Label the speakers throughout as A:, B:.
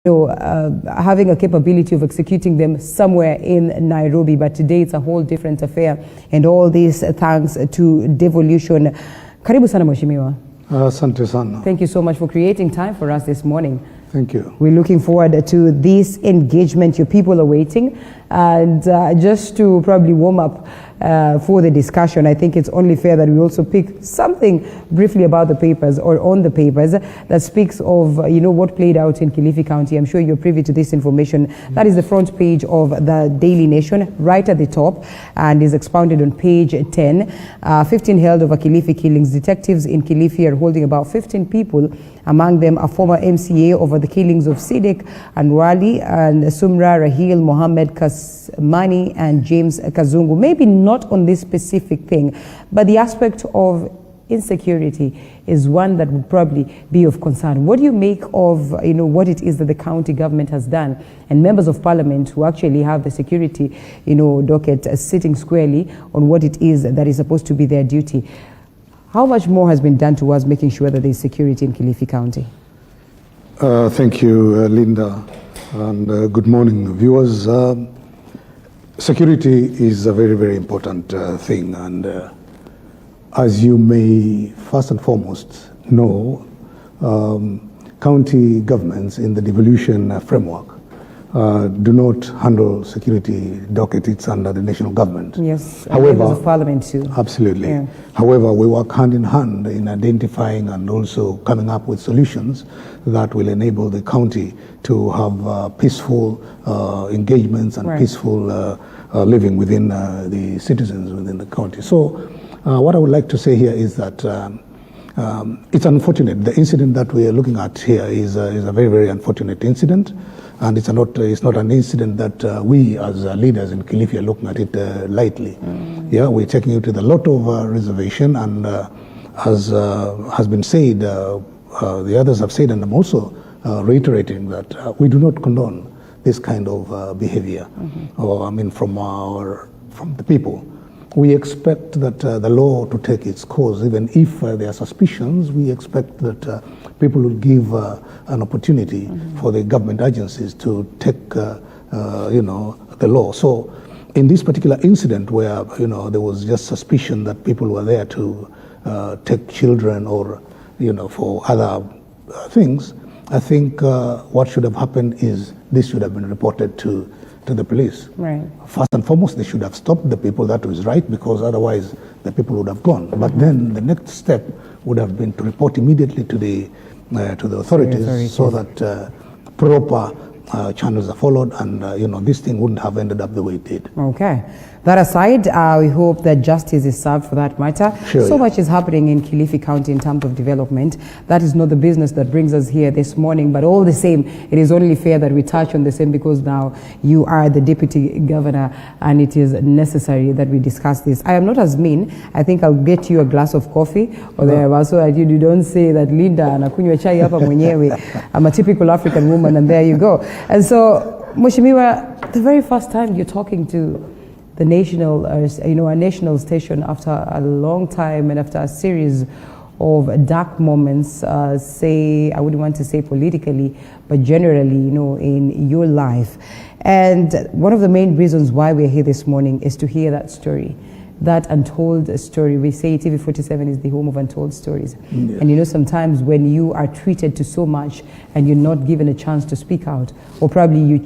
A: having a capability of executing them somewhere in Nairobi. But today it's a whole different affair, and all this thanks to devolution. Karibu sana Mheshimiwa.
B: Asante sana.
A: Thank you so much for creating time for us this morning.
B: Thank you.
A: We're looking forward to this engagement. Your people are waiting. And just to probably warm up for the discussion, I think it's only fair that we also pick something briefly about the papers or on the papers that speaks of, what played out in Kilifi County. I'm sure you're privy to this information. That is the front page of the Daily Nation, right at the top, and is expounded on page 10. 15 held over Kilifi killings. Detectives in Kilifi are holding about 15 people, among them a former MCA, over the killings of Siddiq Anwali and Sumra Rahil Mohammed Kasmani and James Kazungu. Maybe not on this specific thing, but the aspect of insecurity is one that would probably be of concern. What do you make of what it is that the county government has done, and members of parliament who actually have the security docket sitting squarely on what it is that is supposed to be their duty? How much more has been done towards making sure that there is security in Kilifi County?
B: Thank you, Linda, and good morning, viewers. Security is a very, very important thing, and as you may first and foremost know, county governments in the devolution framework do not handle security docket. It's under the national government.
A: Yes,
B: however,
A: members of parliament too.
B: Absolutely.
A: Yeah.
B: However, we work hand in hand in identifying and also coming up with solutions that will enable the county to have peaceful engagements and peaceful living within the citizens within the county. So what I would like to say here is that it's unfortunate. The incident that we are looking at here is a very, very unfortunate incident, and it's not an incident that we as leaders in Kilifi are looking at it lightly. Yeah, we're taking it with a lot of reservation, and as has been said, the others have said, and I'm also reiterating that we do not condone this kind of behavior, from the people. We expect that the law to take its course. Even if there are suspicions, we expect that people will give an opportunity for the government agencies to take, the law. So, in this particular incident where there was just suspicion that people were there to take children or for other things, I think what should have happened is this should have been reported to the police.
A: Right.
B: First and foremost, they should have stopped the people. That was right, because otherwise the people would have gone. But then the next step would have been to report immediately to the authorities, so that proper channels are followed, and this thing wouldn't have ended up the way it did.
A: Okay. That aside, we hope that justice is served for that matter.
B: Sure,
A: so much is happening in Kilifi County in terms of development. That is not the business that brings us here this morning, but all the same, it is only fair that we touch on the same, because now you are the deputy governor and it is necessary that we discuss this. I am not as mean. I think I'll get you a glass of coffee or there, so that you don't say that Linda anakunywa chai hapa mwenyewe. I'm a typical African woman, and there you go. And so, Mheshimiwa, the very first time you're talking to the national, a national station after a long time and after a series of dark moments, I wouldn't want to say politically, but generally, in your life. And one of the main reasons why we're here this morning is to hear that story, that untold story. We say TV47 is the home of untold stories. Yes. And sometimes when you are treated to so much and you're not given a chance to speak out, or probably you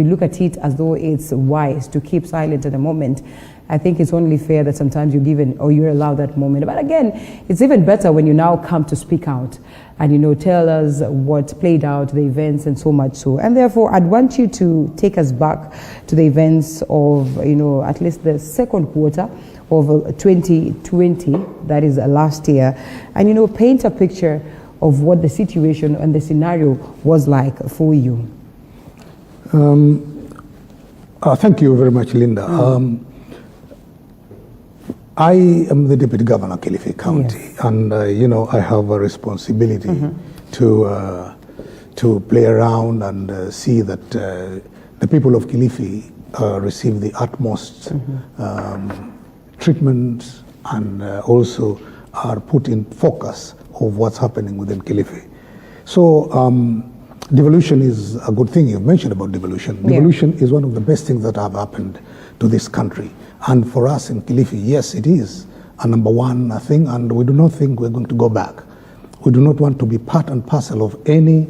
A: look at it as though it's wise to keep silent at the moment, I think it's only fair that sometimes you're given or you're allowed that moment. But again, it's even better when you now come to speak out and tell us what played out, the events, and so much so. And therefore, I'd want you to take us back to the events of at least the second quarter of 2020, that is last year, and paint a picture of what the situation and the scenario was like for you.
B: Thank you very much, Linda. I am the Deputy Governor of Kilifi County, yes. And I have a responsibility to play around and see that the people of Kilifi receive the utmost treatment, and also are put in focus of what's happening within Kilifi. So Devolution is a good thing. You've mentioned about devolution. Devolution is one of the best things that have happened to this country. And for us in Kilifi, yes, it is a number one thing, and we do not think we're going to go back. We do not want to be part and parcel of any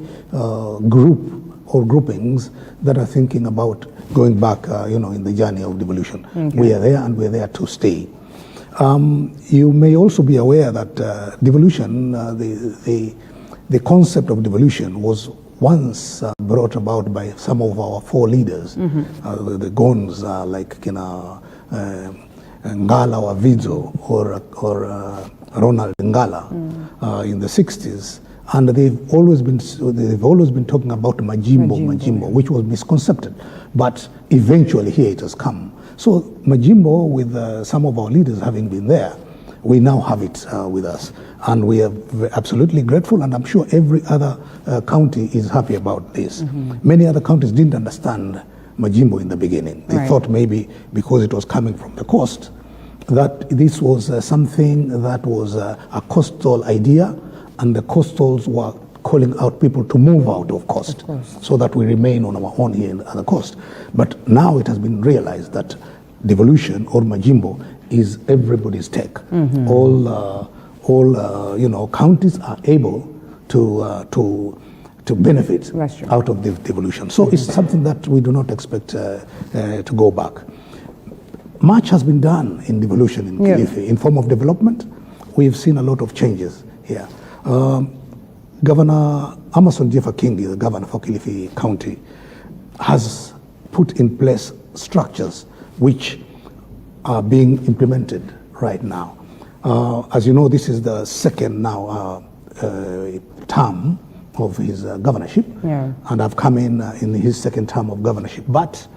B: group or groupings that are thinking about going back, in the journey of devolution. Okay. We are there, and we're there to stay. You may also be aware that devolution, the concept of devolution was once brought about by some of our four leaders, the Gons like Ngala or Vidzo or Ronald Ngala in the 60s. And they've always been talking about Majimbo, which was misconcepted. But eventually here it has come. So Majimbo, with some of our leaders having been there, we now have it with us. And we are absolutely grateful, and I'm sure every other county is happy about this. Many other counties didn't understand Majimbo in the beginning. They thought maybe because it was coming from the coast, that this was something that was a coastal idea, and the coastals were calling out people to move out of coast so that we remain on our own here at the coast. But now it has been realized that devolution or Majimbo is everybody's take. All counties are able to benefit out of the devolution. So it's something that we do not expect to go back. Much has been done in devolution in Kilifi. In form of development, we've seen a lot of changes here. Governor Amason Jeffa Kingi, the governor for Kilifi County, has put in place structures which are being implemented right now. As you know, this is the second now term of his governorship, and I've come in his second term of governorship. But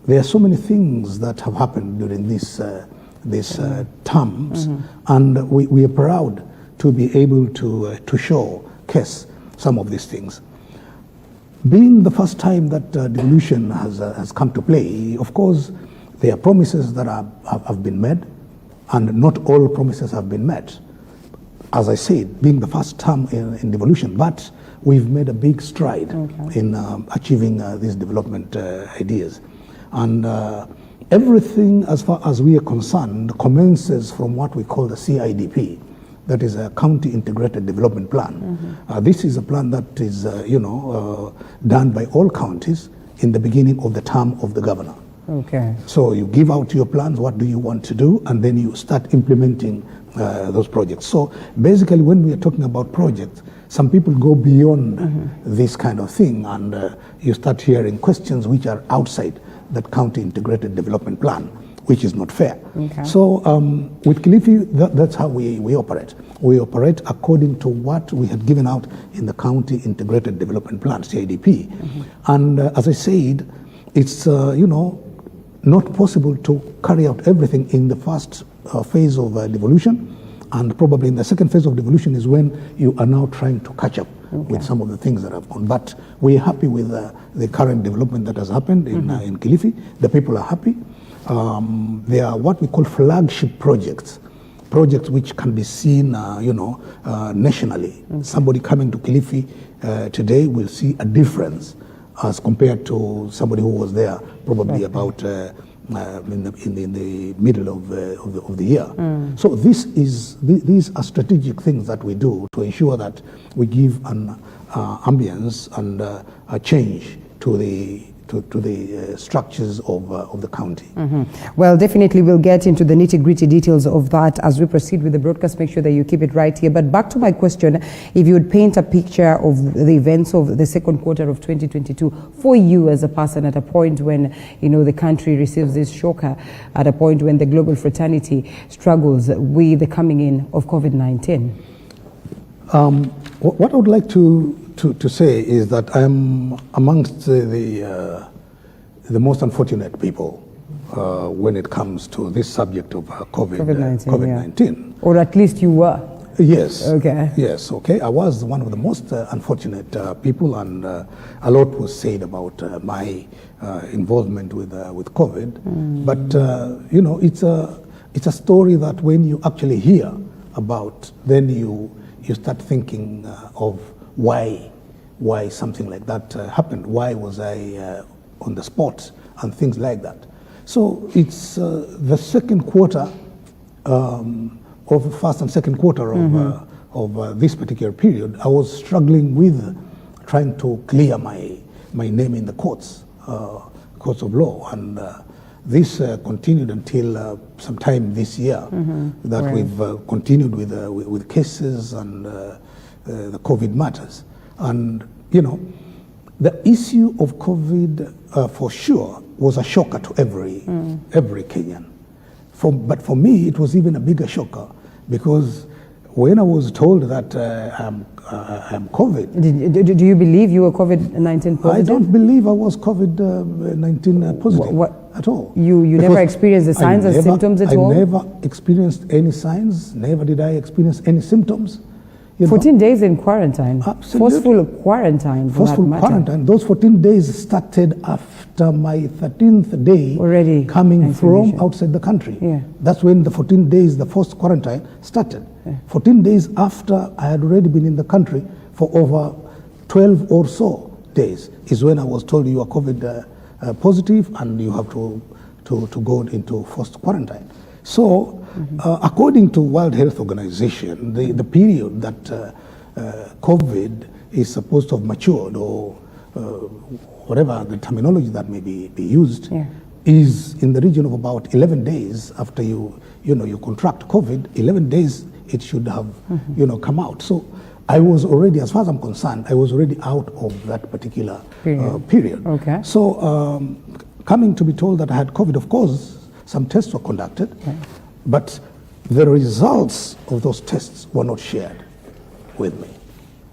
B: there are so many things that have happened during these terms, and we are proud to be able to showcase some of these things. Being the first time that devolution has come to play, of course, there are promises that have been made, and not all promises have been met. As I said, being the first term in devolution, but we've made a big stride in achieving these development ideas. And everything, as far as we are concerned, commences from what we call the CIDP. That is a County Integrated Development Plan. This is a plan that is, done by all counties in the beginning of the term of the governor. Okay. So you give out your plans, what do you want to do, and then you start implementing those projects. So basically, when we are talking about projects, some people go beyond this kind of thing, and you start hearing questions which are outside that County Integrated Development Plan, which is not fair. Okay. So with Kilifi, that's how we operate. We operate according to what we had given out in the County Integrated Development Plan, CIDP. And as I said, it's not possible to carry out everything in the first phase of devolution, and probably in the second phase of devolution is when you are now trying to catch up with some of the things that have gone. But we're happy with the current development that has happened in Kilifi. The people are happy. They are what we call flagship projects which can be seen, nationally. Somebody coming to Kilifi today will see a difference as compared to somebody who was there probably about in the middle of the year. So these are strategic things that we do to ensure that we give an ambience and a change to the structures of the county.
A: Well, definitely we'll get into the nitty-gritty details of that as we proceed with the broadcast. Make sure that you keep it right here. But back to my question, if you would paint a picture of the events of the second quarter of 2022 for you as a person at a point when, the country receives this shocker, at a point when the global fraternity struggles with the coming in of COVID-19.
B: What I would like to say is that I'm amongst the most unfortunate people when it comes to this subject of COVID-19.
A: Or at least you were.
B: Yes.
A: Okay.
B: Yes. Okay. I was one of the most unfortunate people, and a lot was said about my involvement with COVID. But it's a story that when you actually hear about, then you start thinking of why why something like that happened. Why was I on the spot and things like that. So it's the second quarter of the first and second quarter of this particular period. I was struggling with trying to clear my name in the courts of law, and this continued until sometime this year that we've continued with cases and the COVID matters. And you know, the issue of COVID for sure was a shocker to every Kenyan. But for me, it was even a bigger shocker, because when I was told that I'm COVID...
A: Do you believe you were COVID-19 positive?
B: I don't believe I was COVID-19 positive at all.
A: You never experienced the signs and symptoms at all?
B: I never experienced any signs, never did I experience any symptoms.
A: 14 days in quarantine.
B: Absolutely.
A: Forceful quarantine.
B: Forceful quarantine. Those 14 days started after my 13th day
A: already
B: coming from outside the country.
A: Yeah.
B: That's when the 14 days, the forced quarantine started. Yeah. 14 days after I had already been in the country for over 12 or so days is when I was told you are COVID positive and you have to go into forced quarantine. So, according to World Health Organization, the period that COVID is supposed to have matured, or whatever the terminology that may be used, is in the region of about 11 days after you contract COVID. 11 days it should have come out. So I was already, as far as I'm concerned, I was already out of that particular period.
A: Okay.
B: So coming to be told that I had COVID, of course, some tests were conducted, but the results of those tests were not shared with me.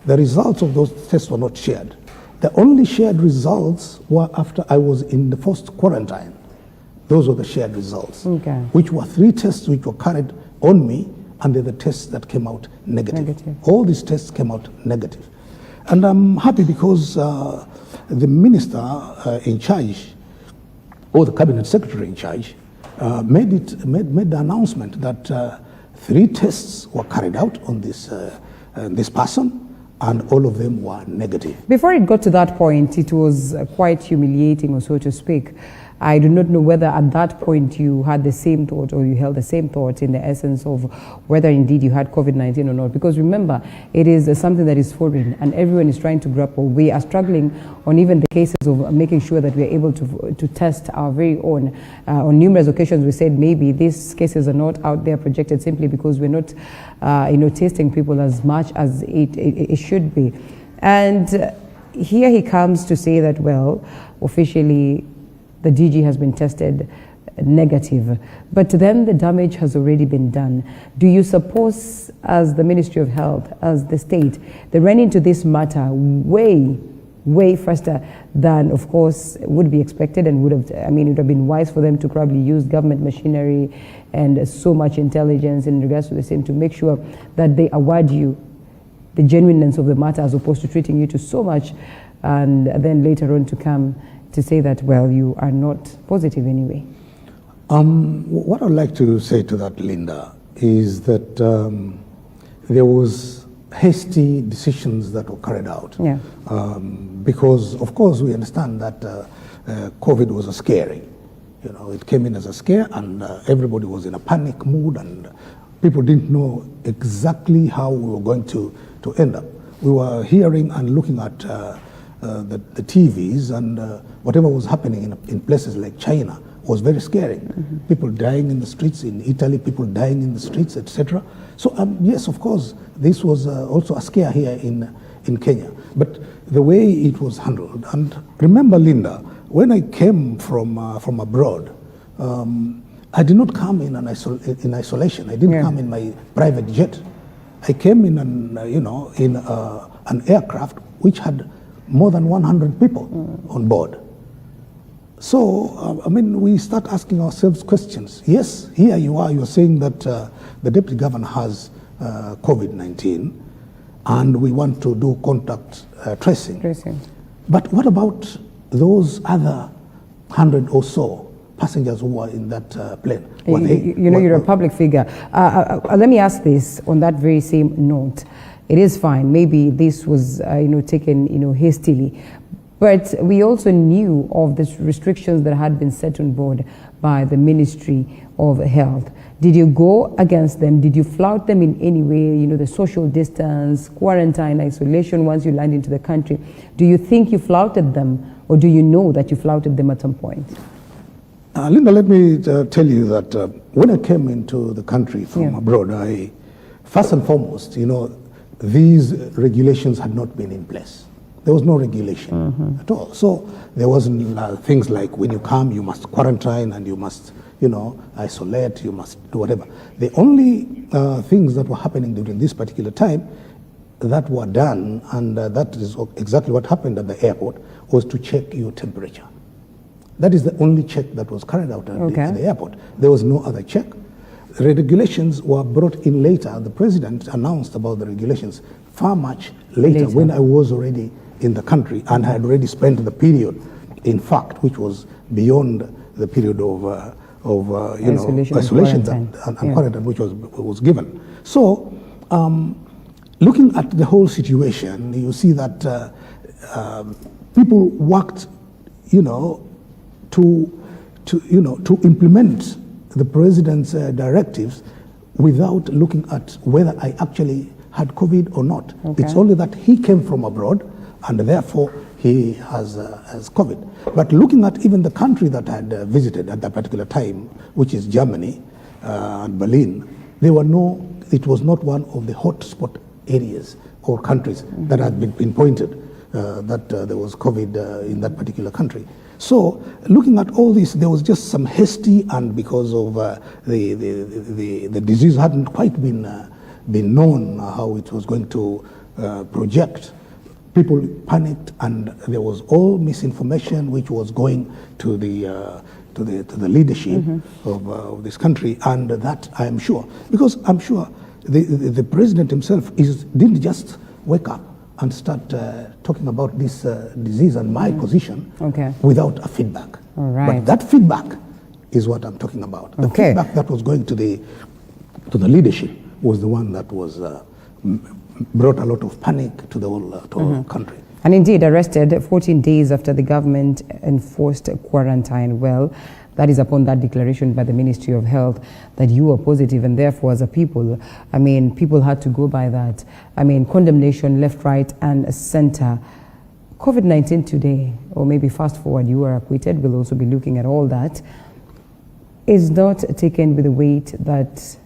B: The results of those tests were not shared. The only shared results were after I was in the first quarantine. Those were the shared results, which were 3 tests which were carried on me, and they're the tests that came out negative. All these tests came out negative. And I'm happy because the minister in charge, or the cabinet secretary in charge, made the announcement that 3 tests were carried out on this person, and all of them were negative.
A: Before it got to that point, it was quite humiliating, or so to speak. I do not know whether at that point you had the same thought, or you held the same thought in the essence of whether indeed you had COVID-19 or not. Because remember, it is something that is foreign and everyone is trying to grapple. We are struggling on even the cases of making sure that we are able to test our very own. On numerous occasions we said maybe these cases are not out there projected simply because we're not testing people as much as it should be. And here he comes to say that, well, officially the DG has been tested negative, but then the damage has already been done. Do you suppose, as the Ministry of Health, as the state, they ran into this matter way faster than, of course, would be expected, and would have, it would have been wise for them to probably use government machinery and so much intelligence in regards to the same to make sure that they award you the genuineness of the matter, as opposed to treating you to so much and then later on to come to say that, well, you are not positive anyway.
B: What I'd like to say to that, Linda, is that there was hasty decisions that were carried out.
A: Yeah.
B: Because, of course, we understand that COVID was a scary. It came in as a scare, and everybody was in a panic mood, and people didn't know exactly how we were going to end up. We were hearing and looking at the TVs, and whatever was happening in places like China was very scary. People dying in the streets in Italy, people dying in the streets, etc. So yes, of course, this was also a scare here in Kenya. But the way it was handled, and remember, Linda, when I came from abroad, I did not come in isolation. I didn't come in my private jet. I came in an aircraft which had more than 100 people on board. So, we start asking ourselves questions. Yes, here you are, you're saying that the deputy governor has COVID-19 and we want to do contact tracing. But what about those other 100 or so passengers who were in that plane?
A: You're a public figure. Let me ask this on that very same note. it is fine. Maybe this was, taken, hastily. But we also knew of the restrictions that had been set on board by the Ministry of Health. Did you go against them? Did you flout them in any way? The social distance, quarantine, isolation once you land into the country. Do you think you flouted them, or do you know that you flouted them at some point?
B: Linda, let me tell you that when I came into the country from abroad, first and foremost, these regulations had not been in place. There was no regulation at all. So there wasn't things like when you come, you must quarantine and you must, isolate, you must do whatever. The only things that were happening during this particular time that were done, and that is exactly what happened at the airport, was to check your temperature. That is the only check that was carried out at the airport. There was no other check. The regulations were brought in later. The president announced about the regulations far much later. When I was already in the country and had already spent the period, in fact, which was beyond the period of isolation and quarantine, which was given. So, looking at the whole situation, you see that people worked, to implement the president's directives without looking at whether I actually had COVID or not. It's only that he came from abroad, and therefore he has COVID. But looking at even the country that I had visited at that particular time, which is Germany and Berlin, it was not one of the hotspot areas or countries that had been pinpointed that there was COVID in that particular country. So looking at all this, there was just some hasty, and because of the disease hadn't quite been known how it was going to project, people panicked, and there was all misinformation which was going to the leadership of this country, and that I am sure, because I'm sure the president himself didn't just wake up and start talking about this disease and my position without a feedback.
A: All right.
B: But that feedback is what I'm talking about. The feedback that was going to the leadership was the one that was brought a lot of panic to the whole country.
A: And indeed arrested 14 days after the government enforced quarantine. Well, that is upon that declaration by the Ministry of Health that you were positive, and therefore as a people, people had to go by that. Condemnation left, right, and center. COVID-19 today, or maybe fast forward, you are acquitted, we'll also be looking at all that, is not taken with the weight that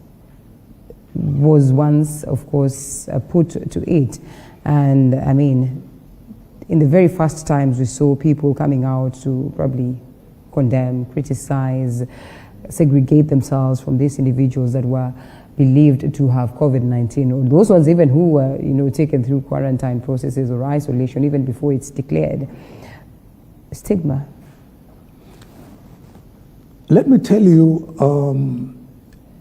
A: was once, of course, put to it. And in the very first times we saw people coming out to probably condemn, criticize, segregate themselves from these individuals that were believed to have COVID-19, or those ones even who were, taken through quarantine processes or isolation even before it's declared. Stigma.
B: Let me tell you,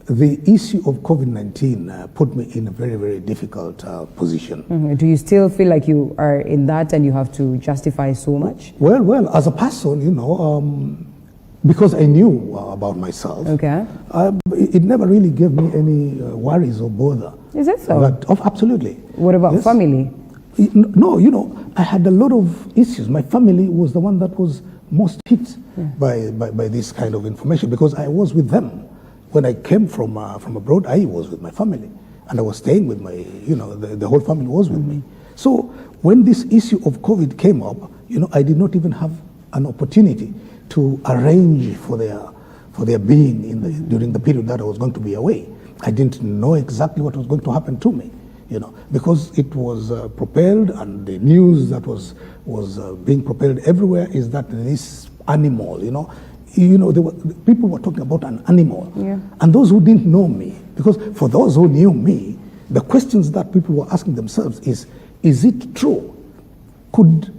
B: the issue of COVID-19 put me in a very, very difficult position.
A: Do you still feel like you are in that and you have to justify so much?
B: Well, as a person, because I knew about myself, it never really gave me any worries or bother.
A: Is that so?
B: Absolutely.
A: What about family?
B: No, I had a lot of issues. My family was the one that was most hit by this kind of information, because I was with them. When I came from abroad, I was with my family, and I was staying with my, the whole family was with me. So when this issue of COVID came up, I did not even have an opportunity to arrange for their being during the period that I was going to be away. I didn't know exactly what was going to happen to me, because it was propelled, and the news that was being propelled everywhere is that this animal, people were talking about an animal. And those who didn't know me, because for those who knew me, the questions that people were asking themselves is it true? Could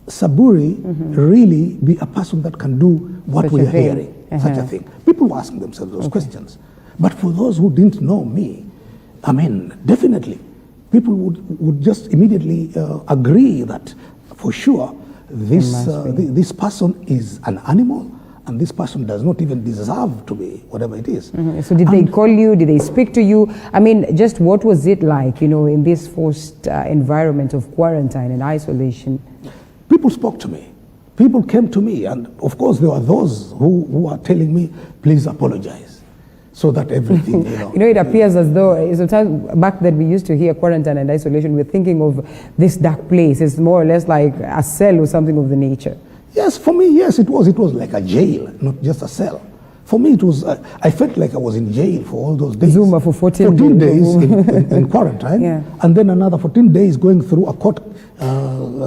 B: Saburi really be a person that can do what we are hearing? Such a thing. People were asking themselves those questions. But for those who didn't know me, definitely, people would just immediately agree that for sure this person is an animal, and this person does not even deserve to be whatever it is.
A: So did they call you? Did they speak to you? I mean, just what was it like, in this forced environment of quarantine and isolation?
B: People spoke to me. People came to me, and of course there were those who are telling me, please apologize, so that everything,
A: it appears as though sometimes back then we used to hear quarantine and isolation, we're thinking of this dark place. It's more or less like a cell or something of the nature.
B: Yes, for me, yes, it was like a jail, not just a cell. For me, it was, I felt like I was in jail for all those days.
A: Zuma for 14
B: days in quarantine, and then another 14 days going through a court, in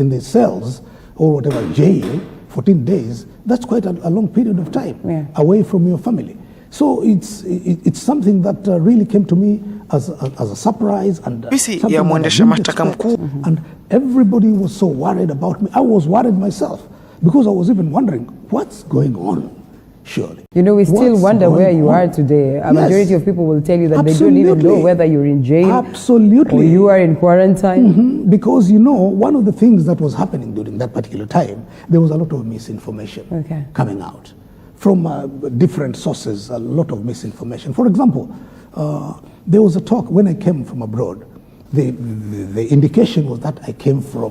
B: the cells or whatever, jail, 14 days. That's quite a long period of time away from your family. So it's something that really came to me as a surprise, and and everybody was so worried about me. I was worried myself, because I was even wondering what's going on. Surely,
A: we still wonder where you are today. A majority of people will tell you that they don't even know whether you're in jail, or you are in quarantine.
B: Because one of the things that was happening during that particular time, there was a lot of misinformation coming out from different sources. A lot of misinformation. For example, there was a talk when I came from abroad. The indication was that I came through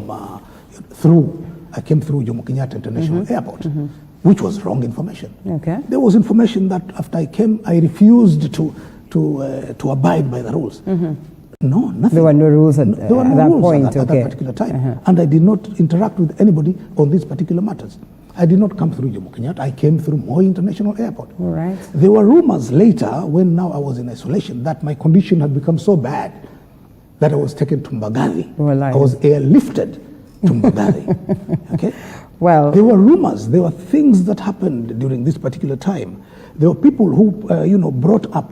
B: Jomo Kenyatta International Airport, which was wrong information. There was information that after I came, I refused to abide by the rules. No, nothing.
A: There were no rules at that point.
B: At that particular time. And I did not interact with anybody on these particular matters. I did not come through Jomo Kenyatta. I came through Moi International Airport.
A: All right.
B: There were rumors later, when now I was in isolation, that my condition had become so bad that I was taken to Mbagathi. I was airlifted to Mbagathi. Okay.
A: Well,
B: there were rumors. There were things that happened during this particular time. There were people who, brought up.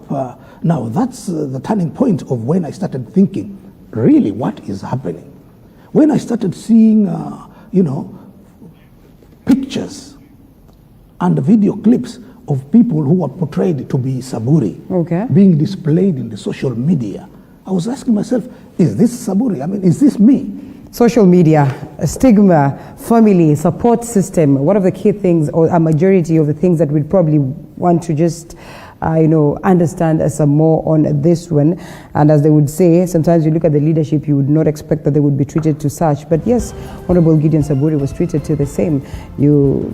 B: Now that's the turning point of when I started thinking, really, what is happening? When I started seeing, pictures and video clips of people who were portrayed to be Saburi, being displayed in the social media, I was asking myself, is this Saburi? I mean, is this me?
A: Social media, stigma, family, support system, one of the key things, or a majority of the things that we'd probably want to just understand some more on this one. And as they would say, sometimes you look at the leadership, you would not expect that they would be treated to such. But yes, Honorable Gideon Saburi was treated to the same. You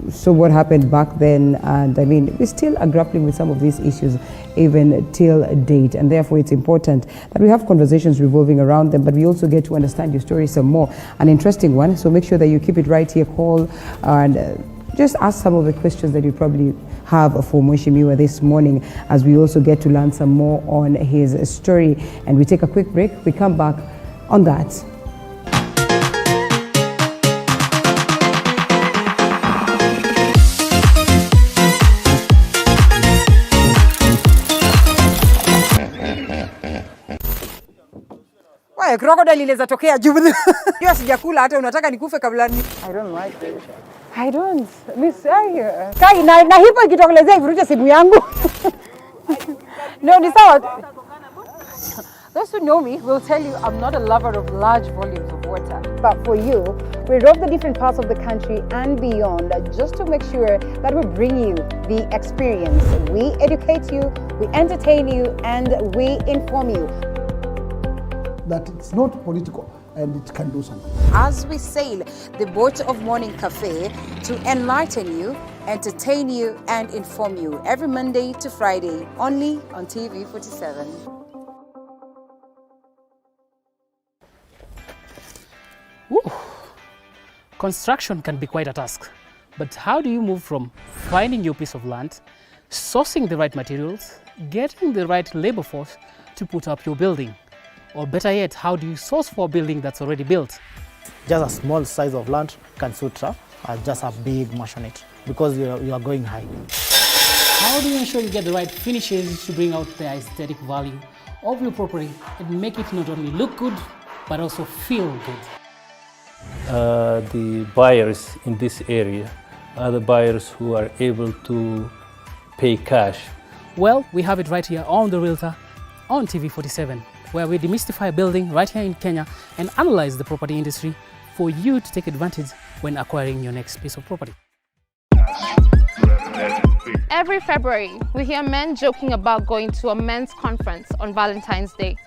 A: saw what happened back then, and I mean, we still are grappling with some of these issues even till date. And therefore, it's important that we have conversations revolving around them, but we also get to understand your story some more. An interesting one, so make sure that you keep it right here, call, and just ask some of the questions that you probably have for Mheshimiwa this morning, as we also get to learn some more on his story. And we take a quick break. We come back on that. Crocodile inaweza tokea juu. Hiyo sijakula hata unataka nikufe kabla ni. I don't like it. I don't. Miss Kai na hipo ikitokelezea ivuruche simu yangu. No, ni sawa. Those who know me will tell you I'm not a lover of large volumes of water. But for you, we rove the different parts of the country and beyond just to make sure that we bring you the experience. We educate you, we entertain you, and we inform you.
B: That it's not political and it can do something.
A: As we sail the boat of Morning Cafe to enlighten you, entertain you, and inform you every Monday to Friday, only on TV 47.
C: Woo. Construction can be quite a task, but how do you move from finding your piece of land, sourcing the right materials, getting the right labor force to put up your building? Or better yet, how do you source for a building that's already built?
D: Just a small size of land can suit just a big maisonette, because you are going high.
C: How do you ensure you get the right finishes to bring out the aesthetic value of your property and make it not only look good, but also feel good?
E: The buyers in this area are the buyers who are able to pay cash.
C: Well, we have it right here on The Realtor on TV 47. Where we demystify building right here in Kenya and analyze the property industry for you to take advantage when acquiring your next piece of property.
F: Every February, we hear men joking about going to a men's conference on Valentine's Day.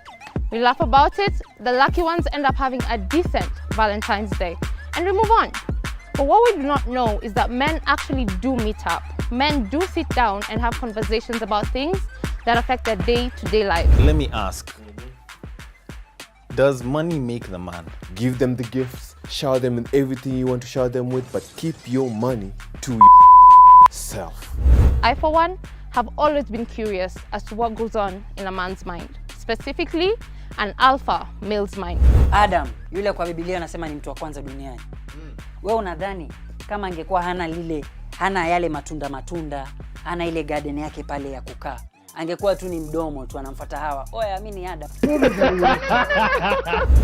F: We laugh about it, the lucky ones end up having a decent Valentine's Day, and we move on. But what we do not know is that men actually do meet up. Men do sit down and have conversations about things that affect their day-to-day life.
G: Let me ask, does money make the man?
H: Give them the gifts, shower them with everything you want to shower them with, but keep your money to yourself.
F: I, for one, have always been curious as to what goes on in a man's mind, specifically an alpha male's mind.
I: Adam, yule kwa Biblia anasema ni mtu wa kwanza duniani. Wewe unadhani kama angekuwa hana yale matunda, hana ile garden yake pale ya kukaa, angekuwa tu ni mdomo tu anamfuata Hawa? Oya, mimi ni Adam.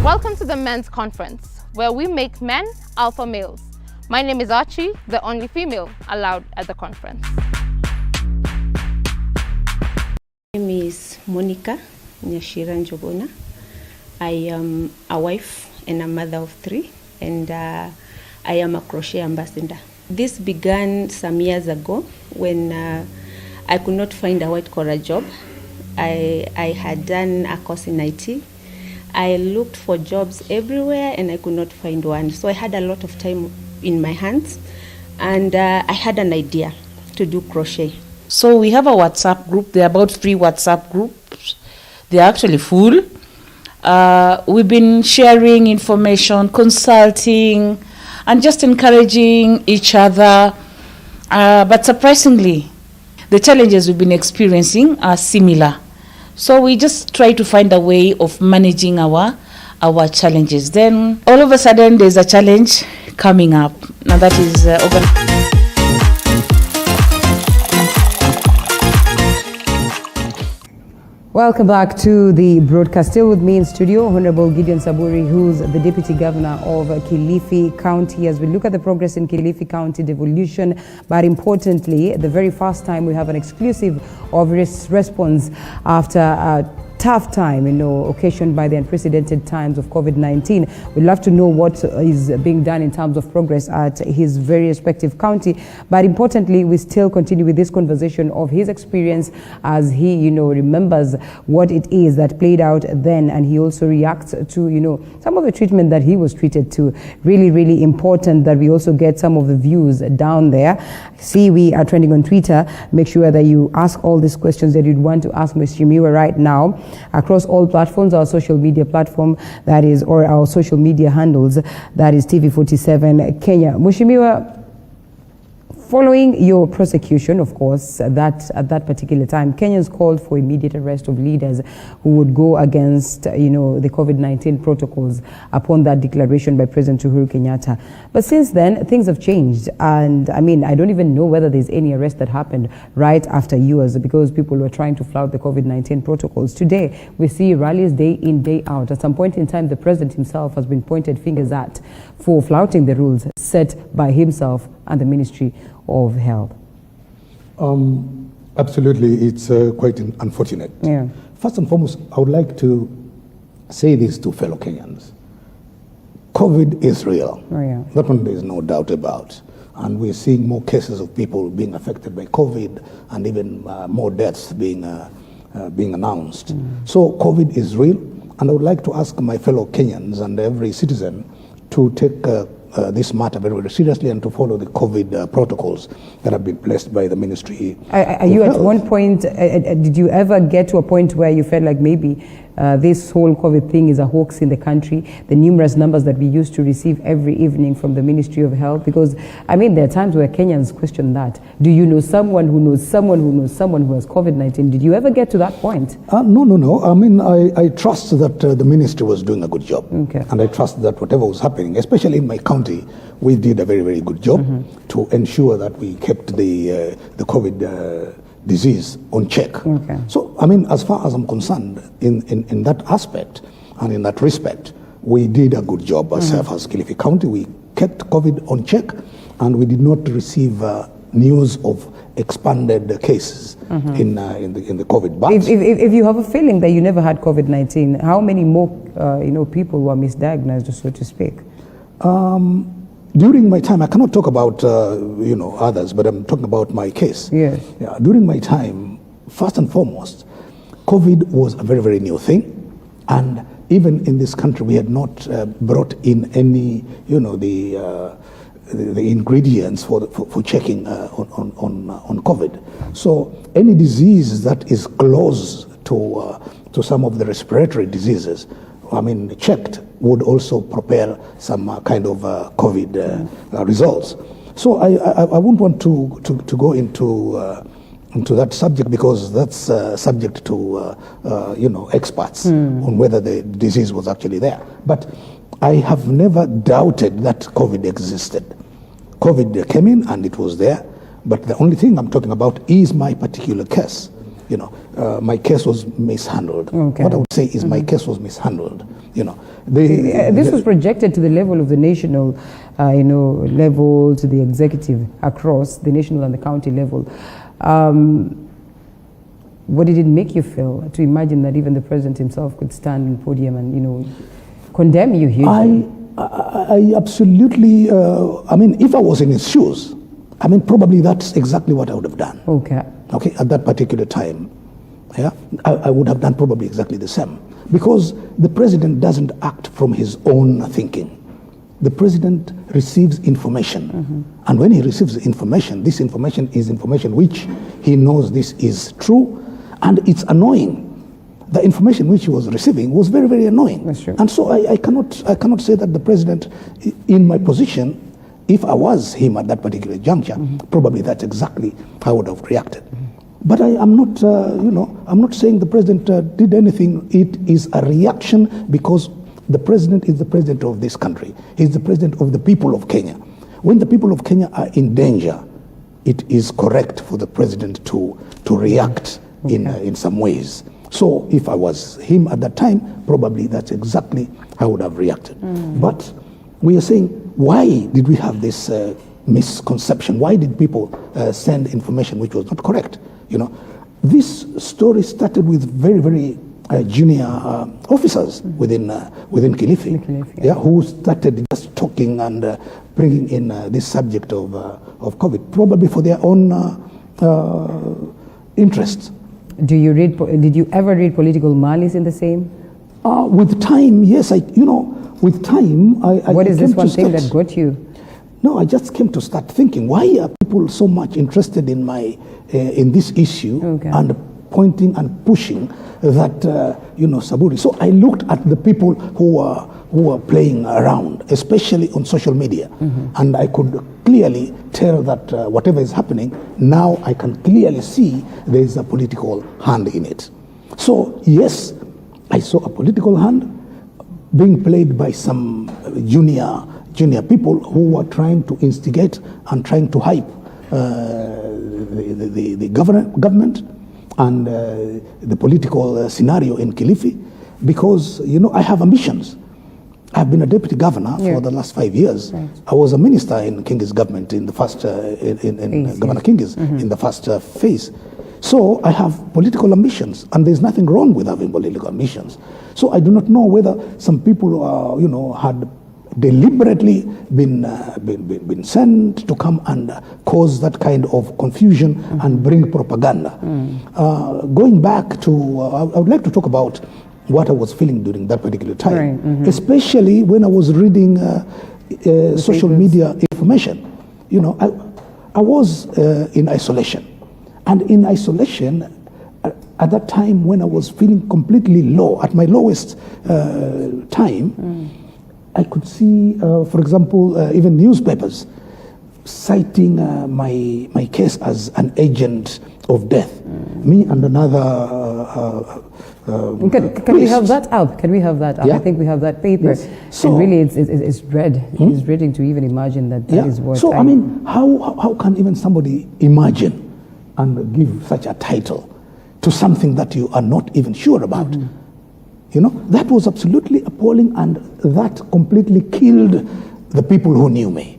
F: Welcome to the men's conference, where we make men alpha males. My name is Archie, the only female allowed at the conference.
J: My name is Monica Nyashira Njobona. I am a wife and a mother of 3, and I am a crochet ambassador. This began some years ago when I could not find a white-collar job. I had done a course in IT. I looked for jobs everywhere and I could not find one. So I had a lot of time in my hands, and I had an idea to do crochet.
K: So we have a WhatsApp group. There are about 3 WhatsApp groups. They are actually full. We've been sharing information, consulting, and just encouraging each other. But surprisingly, the challenges we've been experiencing are similar. So we just try to find a way of managing our challenges. Then all of a sudden there's a challenge coming up. Now that is
A: Welcome back to the broadcast. Still with me in studio, Honorable Gideon Saburi, who's the Deputy Governor of Kilifi County, as we look at the progress in Kilifi County devolution. But importantly, the very first time we have an exclusive of response after a tough time, occasioned by the unprecedented times of COVID-19. We'd love to know what is being done in terms of progress at his very respective county. But importantly, we still continue with this conversation of his experience as he, remembers what it is that played out then, and he also reacts to, some of the treatment that he was treated to. Really, really important that we also get some of the views down there. See, we are trending on Twitter. Make sure that you ask all these questions that you'd want to ask Ms. Shimiwa right now. Across all platforms, our social media platform, that is, or our social media handles, that is TV47 Kenya. Mheshimiwa, following your prosecution, of course, at that particular time, Kenyans called for immediate arrest of leaders who would go against, the COVID-19 protocols upon that declaration by President Uhuru Kenyatta. But since then, things have changed. And I don't even know whether there's any arrest that happened right after yours, because people were trying to flout the COVID-19 protocols. Today, we see rallies day in, day out. At some point in time, the president himself has been pointed fingers at for flouting the rules set by himself and the Ministry of Health.
B: Absolutely, it's quite unfortunate.
A: Yeah.
B: First and foremost, I would like to say this to fellow Kenyans. COVID is real.
A: Oh, yeah.
B: That one there is no doubt about. And we're seeing more cases of people being affected by COVID, and even more deaths being announced. So COVID is real, and I would like to ask my fellow Kenyans and every citizen to take this matter very, very seriously and to follow the COVID protocols that have been placed by the Ministry.
A: Are you at one point, did you ever get to a point where you felt like maybe this whole COVID thing is a hoax in the country, the numerous numbers that we used to receive every evening from the Ministry of Health? Because, there are times where Kenyans question that. Do you know someone who knows someone who knows someone who has COVID-19? Did you ever get to that point?
B: No. I trust that the Ministry was doing a good job.
A: Okay.
B: And I trust that whatever was happening, especially in my county, we did a very, very good job to ensure that we kept the COVID disease on check.
A: Okay.
B: So, as far as I'm concerned, in that aspect and in that respect, we did a good job as Kilifi County. We kept COVID on check, and we did not receive news of expanded cases in the COVID. But
A: if you have a feeling that you never had COVID-19, how many more people were misdiagnosed, so to speak?
B: During my time, I cannot talk about others, but I'm talking about my case.
A: Yes.
B: Yeah, during my time, first and foremost, COVID was a very, very new thing, and even in this country, we had not brought in any, the ingredients for checking on COVID. So any disease that is close to some of the respiratory diseases, checked would also propel some kind of COVID results. So I wouldn't want to go into that subject, because that's subject to experts on whether the disease was actually there. But I have never doubted that COVID existed. COVID came in and it was there, but the only thing I'm talking about is my particular case. My case was mishandled.
A: Okay.
B: What I would say is my case was mishandled.
A: This was projected to the level of the national, level, to the executive across the national and the county level. What did it make you feel to imagine that even the president himself could stand on the podium and, condemn you hugely?
B: I absolutely, if I was in his shoes, probably that's exactly what I would have done.
A: Okay,
B: at that particular time. Yeah, I would have done probably exactly the same. Because the president doesn't act from his own thinking. The president receives information. And when he receives information, this information is information which he knows this is true, and it's annoying. The information which he was receiving was very, very annoying.
A: That's true.
B: And so I cannot say that the president, in my position, if I was him at that particular juncture, probably that's exactly how I would have reacted. But I'm not, I'm not saying the president did anything. It is a reaction because the president is the president of this country. He's the president of the people of Kenya. When the people of Kenya are in danger, it is correct for the president to react in some ways. So if I was him at that time, probably that's exactly how I would have reacted. But we are saying, why did we have this misconception? Why did people send information which was not correct? This story started with very, very junior officers within Kilifi, who started just talking and bringing in this subject of COVID, probably for their own interests.
A: Did you ever read political malice in the same?
B: With time, yes. With time,
A: What is this one thing that got you?
B: No, I just came to start thinking, why are people so much interested in in this issue and pointing and pushing that, Saburi. So I looked at the people who were playing around, especially on social media. And I could clearly tell that whatever is happening, now I can clearly see there is a political hand in it. So yes, I saw a political hand being played by some junior people who were trying to instigate and trying to hype the government and the political scenario in Kilifi, because I have ambitions. I've been a deputy governor for the last 5 years. Right. I was a minister in Kingi's government in the first Governor Kingi's in the first phase. So I have political ambitions, and there's nothing wrong with having political ambitions. So I do not know whether some people had deliberately been sent to come and cause that kind of confusion and bring propaganda. Going back to, I would like to talk about what I was feeling during that particular time, especially when I was reading social media information. I was in isolation, and in isolation at that time when I was feeling completely low, at my lowest time. I could see, for example, even newspapers citing my case as an agent of death. Me and another.
A: Can we have that up? Can we have that up?
B: Yeah.
A: I think we have that paper.
B: Yes. So,
A: and really, it's dread. It's dreading to even imagine that is what.
B: So how can even somebody imagine and give such a title to something that you are not even sure about? That was absolutely appalling, and that completely killed the people who knew me.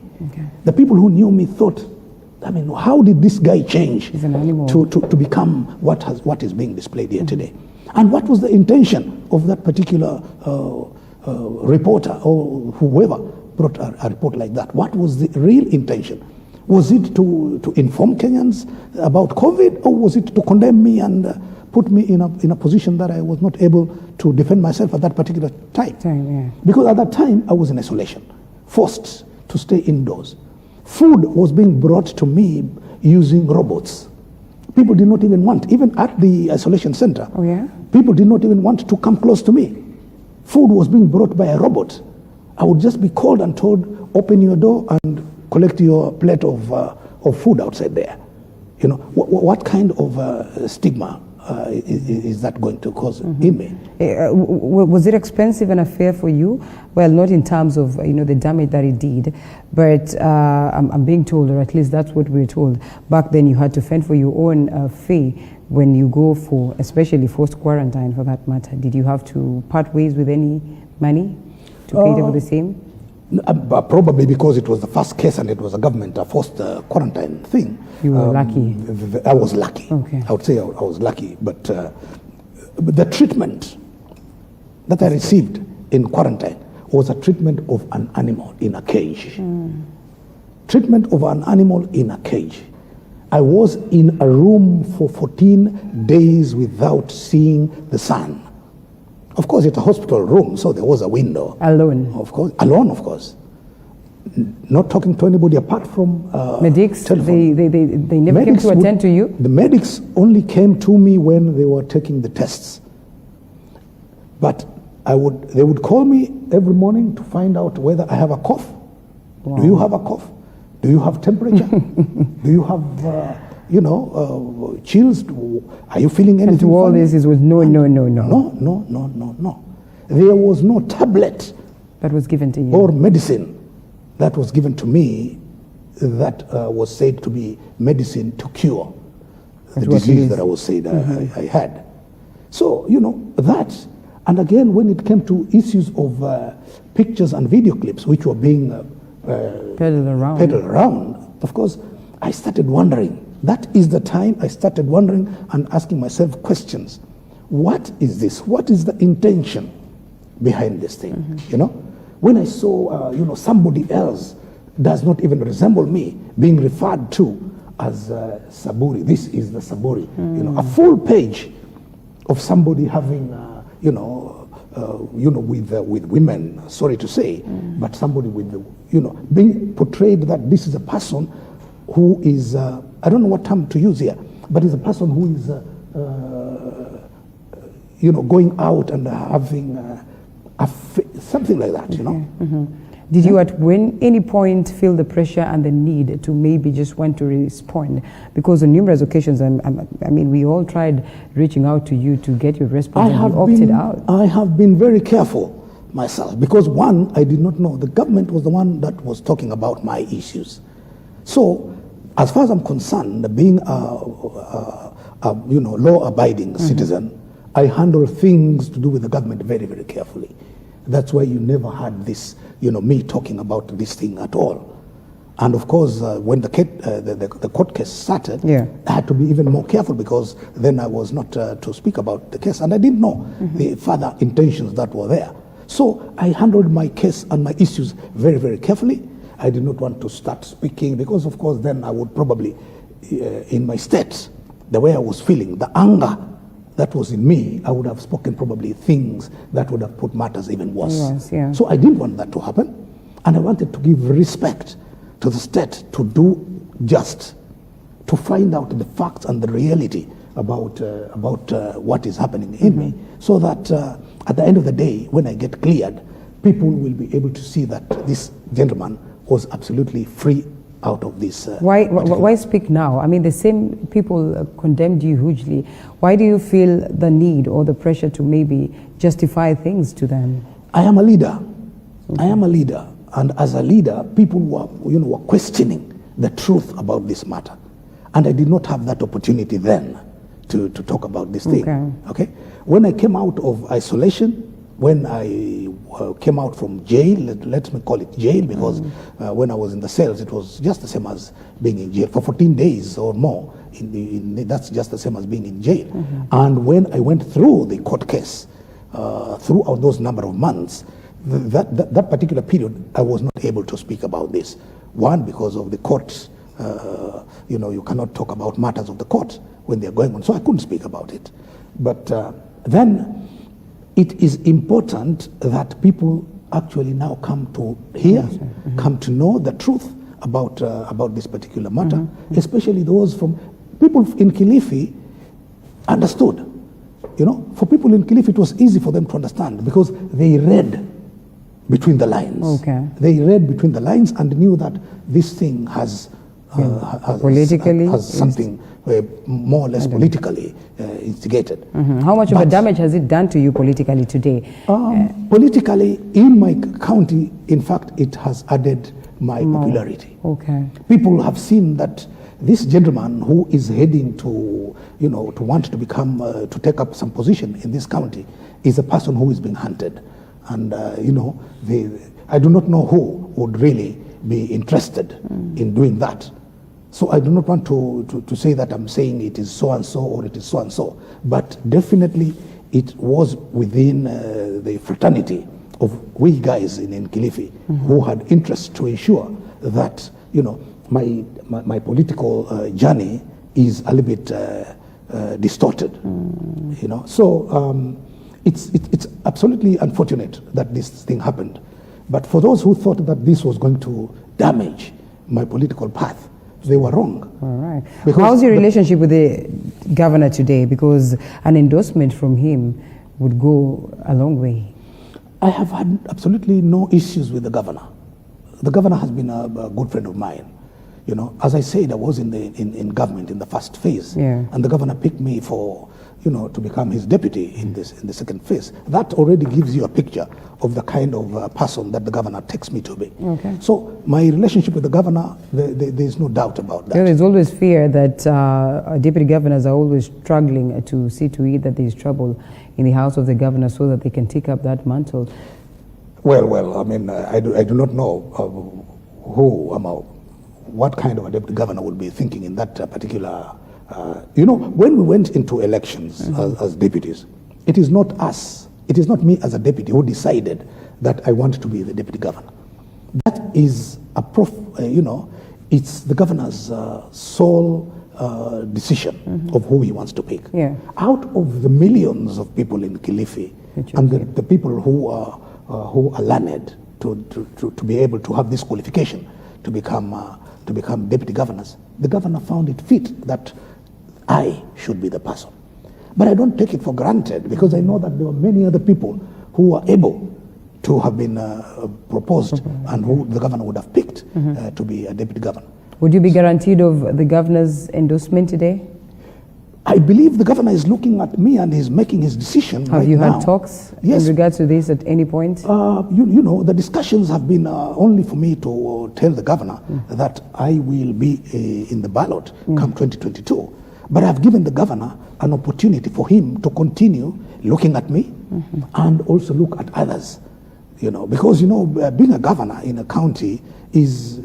B: The people who knew me thought, how did this guy change to become what is being displayed here today? And what was the intention of that particular reporter or whoever brought a report like that? What was the real intention? Was it to inform Kenyans about COVID, or was it to condemn me and put me in a position that I was not able to defend myself at that particular time? Because at that time, I was in isolation, forced to stay indoors. Food was being brought to me using robots. People did not even want, even at the isolation center, people did not even want to come close to me. Food was being brought by a robot. I would just be called and told, open your door and collect your plate of food outside there. You know, what kind of stigma is that going to cause in me?
A: Was it expensive an affair for you? Well, not in terms of the damage that it did, but I'm being told, or at least that's what we're told, back then you had to fend for your own fee when you go for, especially forced quarantine for that matter. Did you have to part ways with any money to pay for the same?
B: Probably because it was the first case and it was a government forced quarantine thing.
A: You were lucky.
B: I was lucky.
A: Okay.
B: I would say I was lucky, but the treatment that I received in quarantine was a treatment of an animal in a cage. Treatment of an animal in a cage. I was in a room for 14 days without seeing the sun. Of course, it's a hospital room, so there was a window.
A: Alone?
B: Of course. Alone, of course. Not talking to anybody apart from
A: medics?
B: Telephone.
A: They never came to attend to you?
B: The medics only came to me when they were taking the tests. But they would call me every morning to find out whether I have a cough. Wow. Do you have a cough? Do you have temperature? Do you have, chills? Are you feeling anything?
A: And to all this, it was no.
B: No. There was no tablet
A: that was given to you,
B: or medicine that was given to me that was said to be medicine to cure the disease that I was said I had. So, that. And again, when it came to issues of pictures and video clips, which were being
A: peddled
B: around, of course, I started wondering. That is the time I started wondering and asking myself questions. What is this? What is the intention behind this thing? When I saw, somebody else does not even resemble me being referred to as Saburi. This is the Saburi. A full page of somebody having, with women, sorry to say, but somebody with, being portrayed that this is a person who is, I don't know what term to use here, but is a person who is, going out and having something like that,
A: Did you at any point feel the pressure and the need to maybe just want to respond? Because on numerous occasions, we all tried reaching out to you to get your response and you opted out.
B: I have been very careful myself because one, I did not know. The government was the one that was talking about my issues. So, as far as I'm concerned, being a law-abiding citizen, I handle things to do with the government very, very carefully. That's why you never had this, me talking about this thing at all. And of course, when the court case started, I had to be even more careful because then I was not to speak about the case. And I didn't know the further intentions that were there. So I handled my case and my issues very, very carefully. I did not want to start speaking because, of course, then I would probably, in my state, the way I was feeling, the anger that was in me, I would have spoken probably things that would have put matters even worse.
A: Yes,
B: So I didn't want that to happen. And I wanted to give respect to the state to do just, to find out the facts and the reality about what is happening in me, so that at the end of the day, when I get cleared, people will be able to see that this gentleman was absolutely free out of this.
A: Why speak now? The same people condemned you hugely. Why do you feel the need or the pressure to maybe justify things to them?
B: I am a leader. I am a leader. And as a leader, people were questioning the truth about this matter. And I did not have that opportunity then to talk about this thing. Okay? When I came out of isolation, when I came out from jail, let me call it jail, because when I was in the cells, it was just the same as being in jail for 14 days or more. That's just the same as being in jail. And when I went through the court case, throughout those number of months, that particular period, I was not able to speak about this. One, because of the courts. You cannot talk about matters of the court when they're going on. So I couldn't speak about it. But then it is important that people actually now come to hear, come to know the truth about this particular matter, especially those from people in Kilifi understood. For people in Kilifi, it was easy for them to understand because they read between the lines. Okay. They read between the lines and knew that this thing has something more or less politically instigated.
A: How much of a damage has it done to you politically today?
B: Politically, in my county, in fact, it has added my popularity. Okay. People have seen that this gentleman who is heading to want to become, to take up some position in this county is a person who is being hunted. And, I do not know who would really be interested in doing that. So I do not want to say that I'm saying it is so-and-so or it is so-and-so. But definitely it was within the fraternity of we guys in Kilifi who had interest to ensure that, my political journey is a little bit distorted. So it's absolutely unfortunate that this thing happened. But for those who thought that this was going to damage my political path, they were wrong.
A: All right. How's your relationship with the governor today? Because an endorsement from him would go a long way.
B: I have had absolutely no issues with the governor. The governor has been a good friend of mine. As I said, I was in government in the first phase, and the governor picked me for to become his deputy in the second phase. That already gives you a picture of the kind of person that the governor takes me to be. Okay. So my relationship with the governor, there is no doubt about that.
A: There's always fear that deputy governors are always struggling to see to it that there is trouble in the house of the governor so that they can take up that mantle.
B: Well, I mean, I do not know what kind of a deputy governor would be thinking in that particular. When we went into elections as deputies, it is not us, it is not me as a deputy who decided that I want to be the deputy governor. That is it's the governor's sole decision of who he wants to pick. Yeah. Out of the millions of people in Kilifi and the people who are learned to be able to have this qualification to become deputy governors, the governor found it fit that I should be the person. But I don't take it for granted because I know that there were many other people who were able to have been proposed and who the governor would have picked to be a deputy governor.
A: Would you be guaranteed of the governor's endorsement today?
B: I believe the governor is looking at me and he's making his decision right now.
A: Have you had talks in regards to this at any point?
B: The discussions have been only for me to tell the governor that I will be in the ballot come 2022. But I've given the governor an opportunity for him to continue looking at me and also look at others. Because being a governor in a county is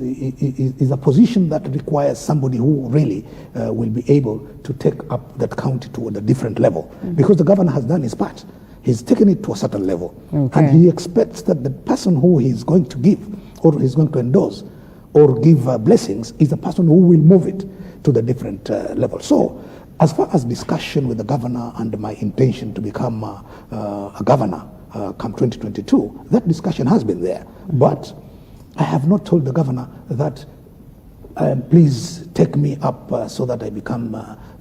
B: a position that requires somebody who really will be able to take up that county to a different level. Because the governor has done his part. He's taken it to a certain level. Okay. And he expects that the person who he's going to give or he's going to endorse or give blessings is the person who will move it to the different level. So as far as discussion with the governor and my intention to become a governor come 2022, that discussion has been there. But I have not told the governor that please take me up so that I become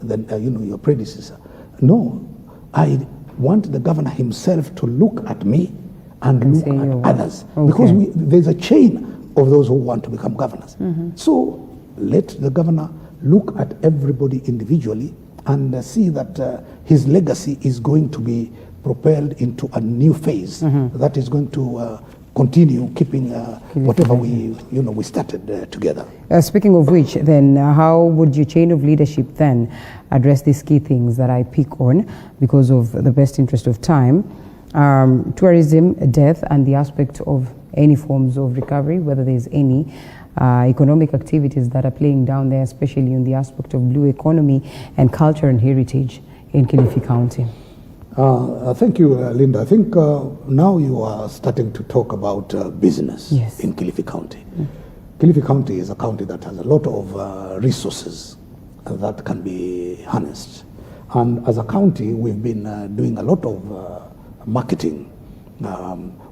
B: your predecessor. No, I want the governor himself to look at me and look at others. Okay. Because there's a chain of those who want to become governors. So let the governor look at everybody individually and see that his legacy is going to be propelled into a new phase that is going to continue keeping whatever we started together.
A: Speaking of which, then, how would your chain of leadership then address these key things that I pick on because of the best interest of time? Tourism, death, and the aspect of any forms of recovery, whether there's any economic activities that are playing down there, especially in the aspect of blue economy and culture and heritage in Kilifi County.
B: Thank you, Linda. I think now you are starting to talk about business in Kilifi County. Kilifi County is a county that has a lot of resources that can be harnessed. And as a county, we've been doing a lot of marketing.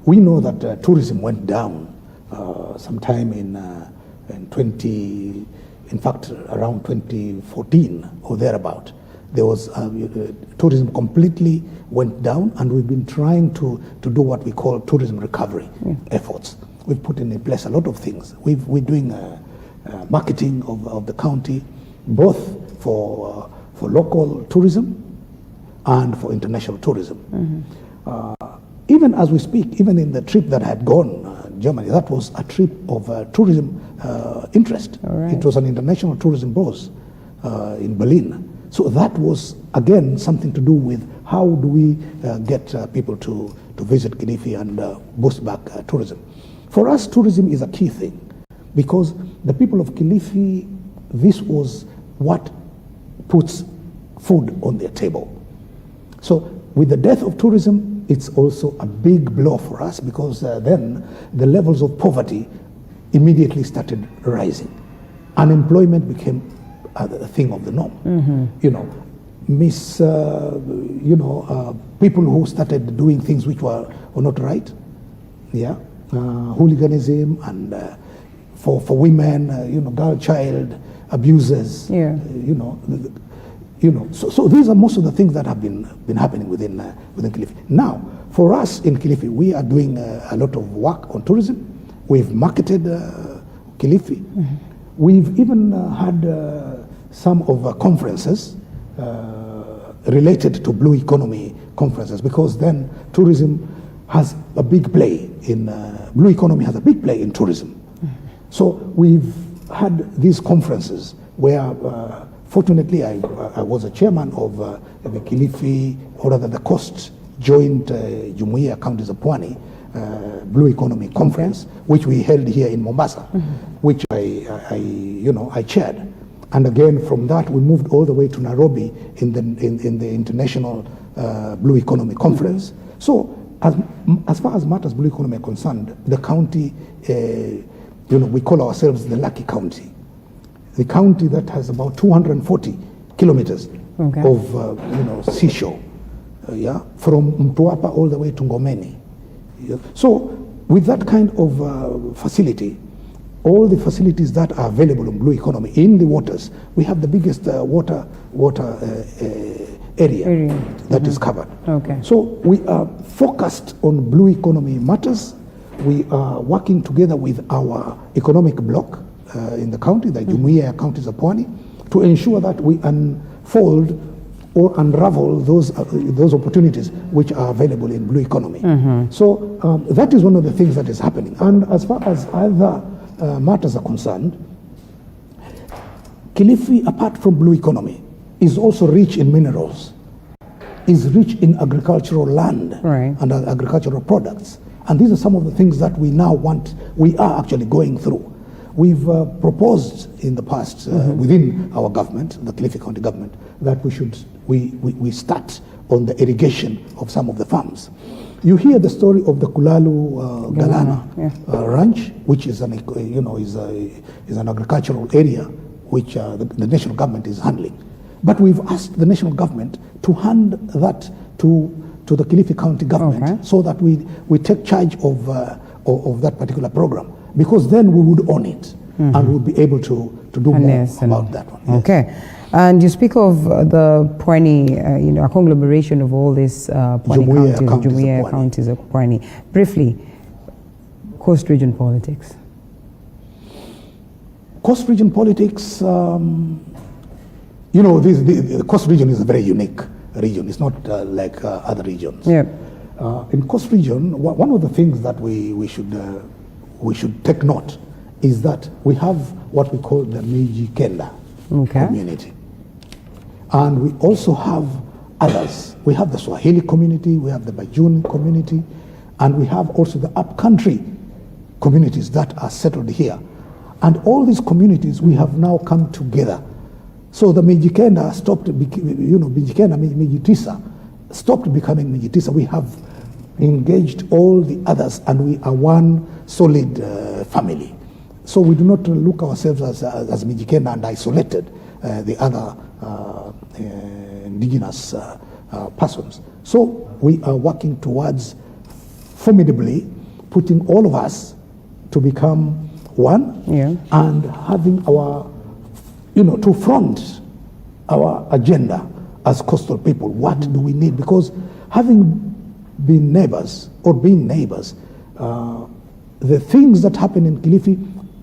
B: We know that tourism went down sometime in around 2014 or thereabout. There was tourism completely went down, and we've been trying to do what we call tourism recovery efforts. We've put in place a lot of things. We're doing marketing of the county, both for local tourism and for international tourism. Even as we speak, even in the trip that I had gone, Germany, that was a trip of tourism interest. It was an international tourism bourse in Berlin. So that was, again, something to do with how do we get people to visit Kilifi and boost back tourism. For us, tourism is a key thing, because the people of Kilifi, this was what puts food on their table. So with the death of tourism, it's also a big blow for us, because then the levels of poverty immediately started rising. Unemployment became a thing of the norm. You know, people who started doing things which were not right, hooliganism, and for women, girl child abuses, so these are most of the things that have been happening within Kilifi. Now, for us in Kilifi, we are doing a lot of work on tourism. We've marketed Kilifi. We've even had some of conferences related to blue economy conferences, because then tourism has a big play in blue economy has a big play in tourism. So we've had these conferences where fortunately I was a chairman of the Kilifi, or rather the Coast Joint Jumuiya Counties of Pwani Blue Economy Conference, which we held here in Mombasa, which I chaired. And again, from that, we moved all the way to Nairobi in the International Blue Economy Conference. So, as far as matters blue economy are concerned, the county, we call ourselves the lucky county. The county that has about 240 kilometers of seashore, from Mtwapa all the way to Ngomeni. So, with that kind of facility, all the facilities that are available in blue economy in the waters, we have the biggest water area that is covered. So we are focused on blue economy matters. We are working together with our economic bloc in the county, the Jumuiya Counties of Pwani, to ensure that we unfold or unravel those opportunities which are available in blue economy. So that is one of the things that is happening. And as far as other matters are concerned, Kilifi, apart from blue economy, is also rich in minerals, is rich in agricultural land and agricultural products. And these are some of the things that we are actually going through. We've proposed in the past within our government, the Kilifi County government, that we start on the irrigation of some of the farms. You hear the story of the Kulalu Galana ranch, which is an agricultural area which the national government is handling. But we've asked the national government to hand that to the Kilifi County government, so that we take charge of that particular program, because then we would own it and we'll be able to do more about that one.
A: Okay. And you speak of the Pwani, a conglomeration of all these Pwani Jumuiya counties of Pwani. Briefly, Coast Region politics.
B: Coast Region politics, the Coast Region is a very unique region. It's not like other regions. In Coast Region, one of the things that we should take note is that we have what we call the Mijikenda community. And we also have others. We have the Swahili community, we have the Bajuni community, and we have also the upcountry communities that are settled here. And all these communities, we have now come together. So the Mijikenda stopped, Mijikenda, Mijitisa, stopped becoming Mijitisa. We have engaged all the others, and we are one solid family. So we do not look ourselves as Mijikenda and isolated the other indigenous persons. So we are working towards formidably putting all of us to become one, and having our, to front our agenda as coastal people. What do we need? Because having been neighbors, or being neighbors, the things that happen in Kilifi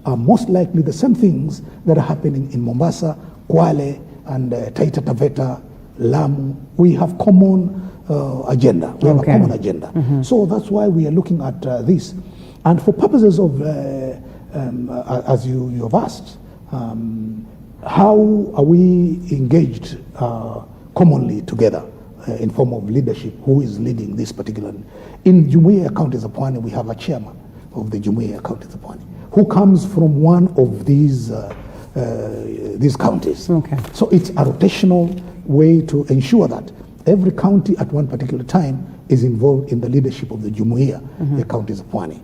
B: are most likely the same things that are happening in Mombasa, Kwale, and Taita Taveta, Lamu. We have common agenda. We have a common agenda. So that's why we are looking at this. And for purposes of, as you have asked, how are we engaged commonly together in form of leadership? Who is leading this particular? In Jumuiya Counties of Pwani, we have a chairman of the Jumuiya Counties of Pwani who comes from one of these counties. So it's a rotational way to ensure that every county at one particular time is involved in the leadership of the Jumuiya, the counties of Pwani.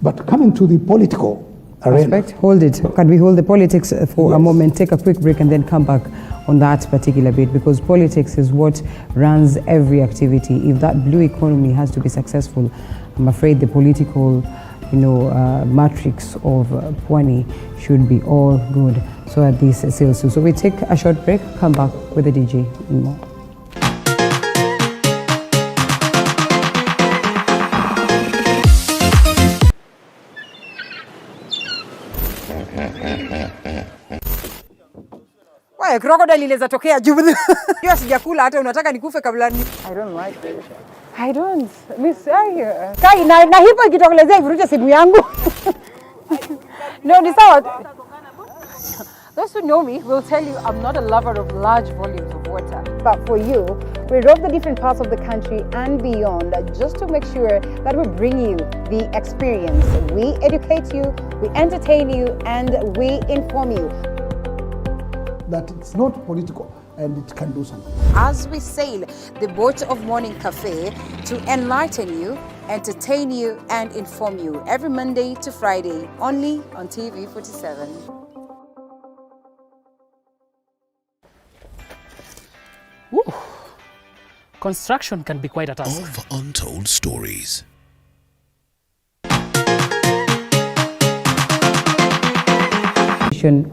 B: But coming to the political arena.
A: Hold it. Can we hold the politics for a moment, take a quick break, and then come back on that particular bit? Because politics is what runs every activity. If that blue economy has to be successful, I'm afraid the political matrix of Pwani should be all good. So at this sales. So we take a short break, come back with the DG and more.
L: Crocodile inaweza tokea juu. Hiyo sijakula hata unataka nikufe kabla ni. I don't like this. I don't. Miss Kai na hipo ikitokelezea ivuruche simu yangu. No, ni sawa. Those who know me will tell you I'm not a lover of large volumes of water. But for you, we rove the different parts of the country and beyond just to make sure that we bring you the experience. We educate you, we entertain you, and we inform you.
B: That it's not political and it can do something.
L: As we sail the boat of Morning Cafe to enlighten you, entertain you, and inform you every Monday to Friday, only on TV 47.
C: Woo. Construction can be quite a task.
M: Of untold stories.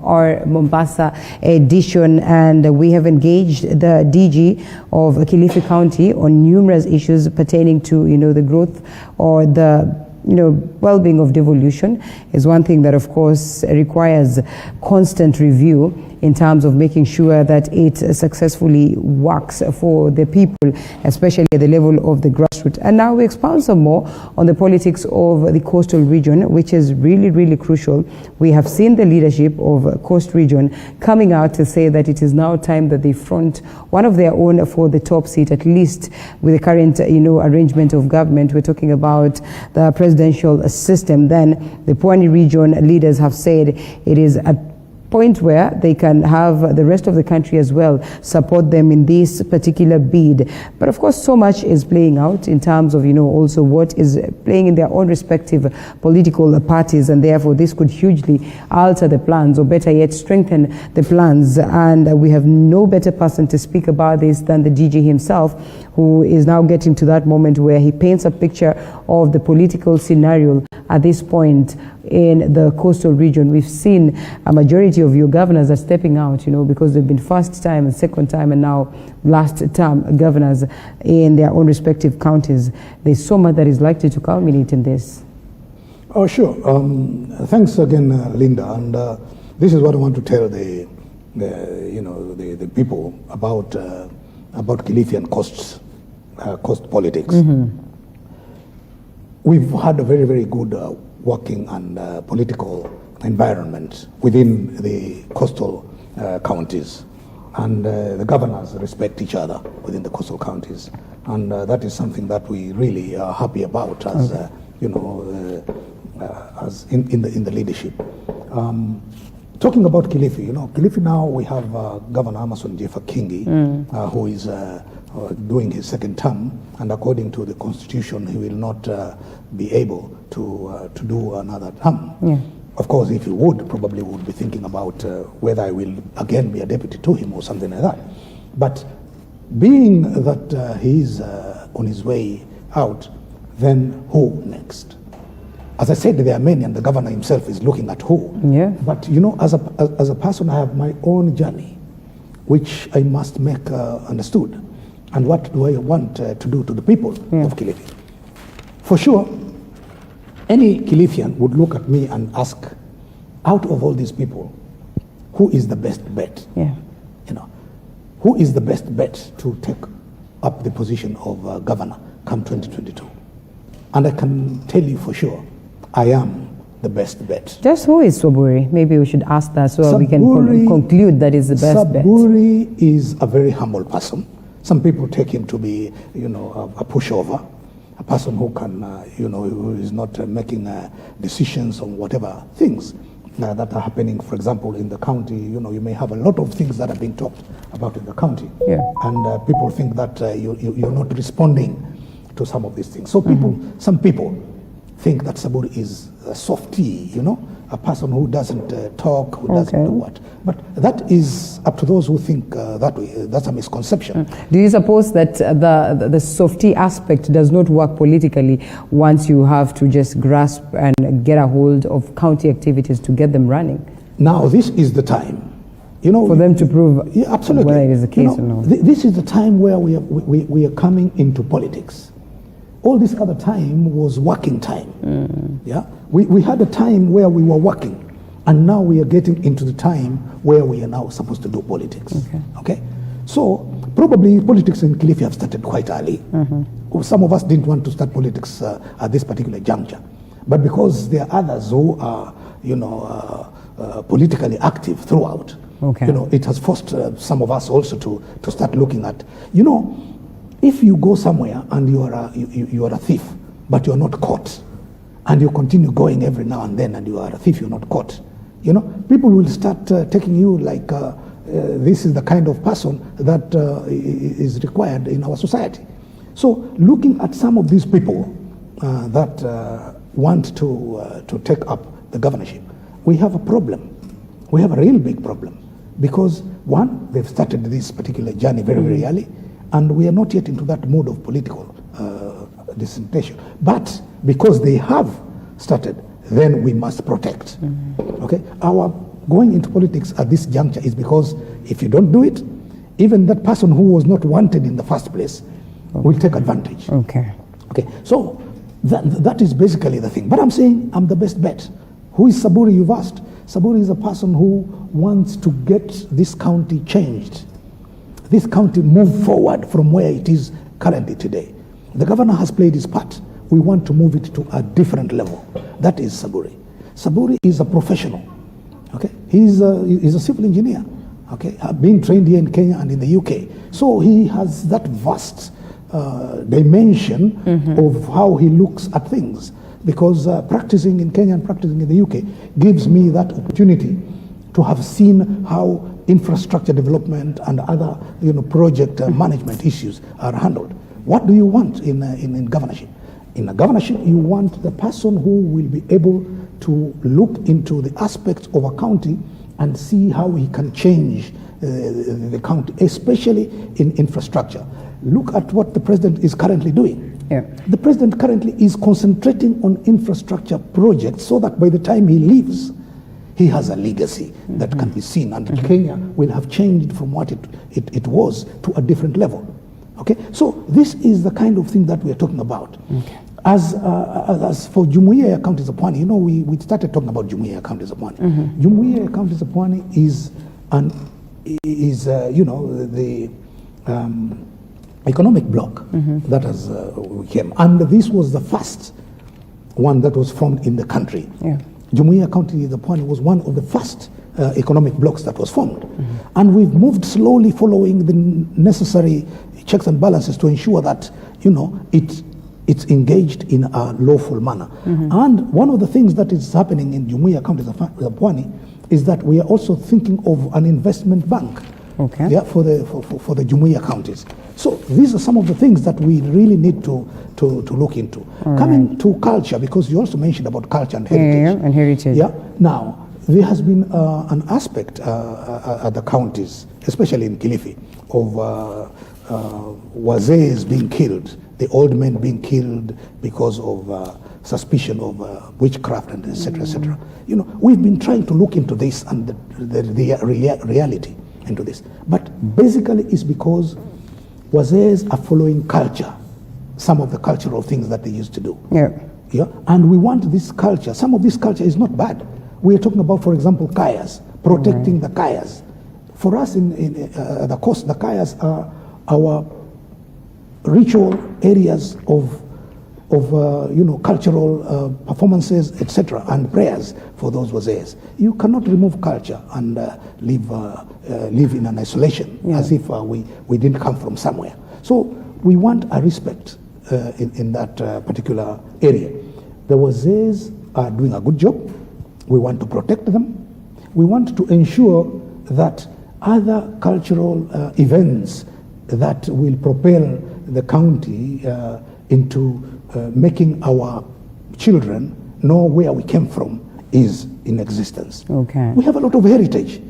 A: Or Mombasa edition, and we have engaged the DG of Kilifi County on numerous issues pertaining to the growth or the well-being of devolution is one thing that of course requires constant review in terms of making sure that it successfully works for the people, especially at the level of the grassroots. And now we expound some more on the politics of the coastal region, which is really, really crucial. We have seen the leadership of Coast Region coming out to say that it is now time that they front one of their own for the top seat, at least with the current, arrangement of government. We're talking about the presidential system. Then the Pwani region leaders have said it is a point where they can have the rest of the country as well support them in this particular bid. But of course, so much is playing out in terms of, also what is playing in their own respective political parties, and therefore this could hugely alter the plans, or better yet, strengthen the plans. And we have no better person to speak about this than the DG himself, who is now getting to that moment where he paints a picture of the political scenario at this point in the coastal region. We've seen a majority of your governors are stepping out, because they've been first time and second time and now last term governors in their own respective counties. There's so much that is likely to culminate in this.
B: Oh, sure. Thanks again, Linda. And this is what I want to tell the people about Kilifi and coast politics. We've had a very, very good working and political environment within the coastal counties, and the governors respect each other within the coastal counties, and that is something that we really are happy about as as in the leadership. Talking about Kilifi, Kilifi now we have Governor Amason Jeffa Kingi, who is doing his second term, and according to the constitution, he will not be able to do another term.
A: Yeah.
B: Of course, if he would, probably would be thinking about whether I will again be a deputy to him or something like that. But being that he is on his way out, then who next? As I said, there are many, and the governor himself is looking at who.
A: Yeah.
B: But as a person, I have my own journey, which I must make understood. And what do I want to do to the people of Kilifi? For sure, any Kilifian would look at me and ask, out of all these people, who is the best bet?
A: Yeah.
B: Who is the best bet to take up the position of governor come 2022? And I can tell you for sure, I am the best bet.
A: Just who is Saburi? Maybe we should ask that so we can conclude that is the best bet.
B: Saburi is a very humble person. Some people take him to be, a pushover, a person who can, who is not making decisions on whatever things that are happening. For example, in the county, you may have a lot of things that are being talked about in the county.
A: Yeah.
B: And people think that you're not responding to some of these things. So some people think that Saburi is a softie, a person who doesn't talk, who doesn't do what. But that is up to those who think that way. That's a misconception.
A: Do you suppose that the softie aspect does not work politically once you have to just grasp and get a hold of county activities to get them running?
B: Now, this is the time.
A: For them to prove
B: absolutely.
A: whether it is the case or not.
B: This is the time where we are coming into politics. All this other time was working time. Yeah, we had a time where we were working, and now we are getting into the time where we are now supposed to do politics. Okay? So probably politics in Kilifi have started quite early. Some of us didn't want to start politics at this particular juncture, but because there are others who are, politically active throughout. It has forced some of us also to start looking at, if you go somewhere and you are a thief, but you're not caught, and you continue going every now and then, and you are a thief, you're not caught, people will start taking you like this is the kind of person that is required in our society. So looking at some of these people that want to take up the governorship, we have a problem. We have a real big problem. Because one, they've started this particular journey very, very early, and we are not yet into that mode of political dissension. But because they have started, then we must protect. Okay? Our going into politics at this juncture is because if you don't do it, even that person who was not wanted in the first place will take advantage.
A: Okay.
B: So that is basically the thing. But I'm saying I'm the best bet. Who is Saburi, you've asked? Saburi is a person who wants to get this county changed. This county move forward from where it is currently today. The governor has played his part. We want to move it to a different level. That is Saburi. Saburi is a professional. Okay, he's a civil engineer. Okay, being trained here in Kenya and in the UK. So he has that vast dimension of how he looks at things. Because practicing in Kenya and practicing in the UK gives me that opportunity to have seen how infrastructure development and other project management issues are handled. What do you want in governorship? In a governorship, you want the person who will be able to look into the aspects of a county and see how he can change the county, especially in infrastructure. Look at what the president is currently doing. The president currently is concentrating on infrastructure projects so that by the time he leaves, he has a legacy that can be seen, and Kenya will have changed from what it was to a different level. Okay, so this is the kind of thing that we are talking about. As for Jumuiya ya Kaunti za Pwani, we started talking about Jumuiya ya Kaunti za Pwani. Jumuiya ya Kaunti za Pwani is the economic bloc that has came, and this was the first one that was formed in the country. Jumuiya ya Kaunti za Pwani was one of the first economic blocks that was formed, and we've moved slowly following the necessary checks and balances to ensure that it's engaged in a lawful manner. And one of the things that is happening in Jumuiya ya Kaunti za Pwani is that we are also thinking of an investment bank.
A: Okay.
B: Yeah, for the Jumuiya counties. So these are some of the things that we really need to look into. Coming to culture, because you also mentioned about culture and heritage.
A: Yeah, and heritage.
B: Yeah. Now, there has been an aspect at the counties, especially in Kilifi, of wazees being killed, the old men being killed because of suspicion of witchcraft and etc. etc. You know, we've been trying to look into this and the reality into this. But basically it's because wazees are following culture, some of the cultural things that they used to do.
A: Yeah.
B: Yeah. And we want this culture. Some of this culture is not bad. We are talking about, for example, kayas, protecting the kayas. For us in the coast, the kayas are our ritual areas of cultural performances, etc., and prayers for those wazees. You cannot remove culture and live in an isolation as if we didn't come from somewhere. So we want a respect in that particular area. The wazees are doing a good job. We want to protect them. We want to ensure that other cultural events that will propel the county into making our children know where we came from is in existence.
A: Okay.
B: We have a lot of heritage.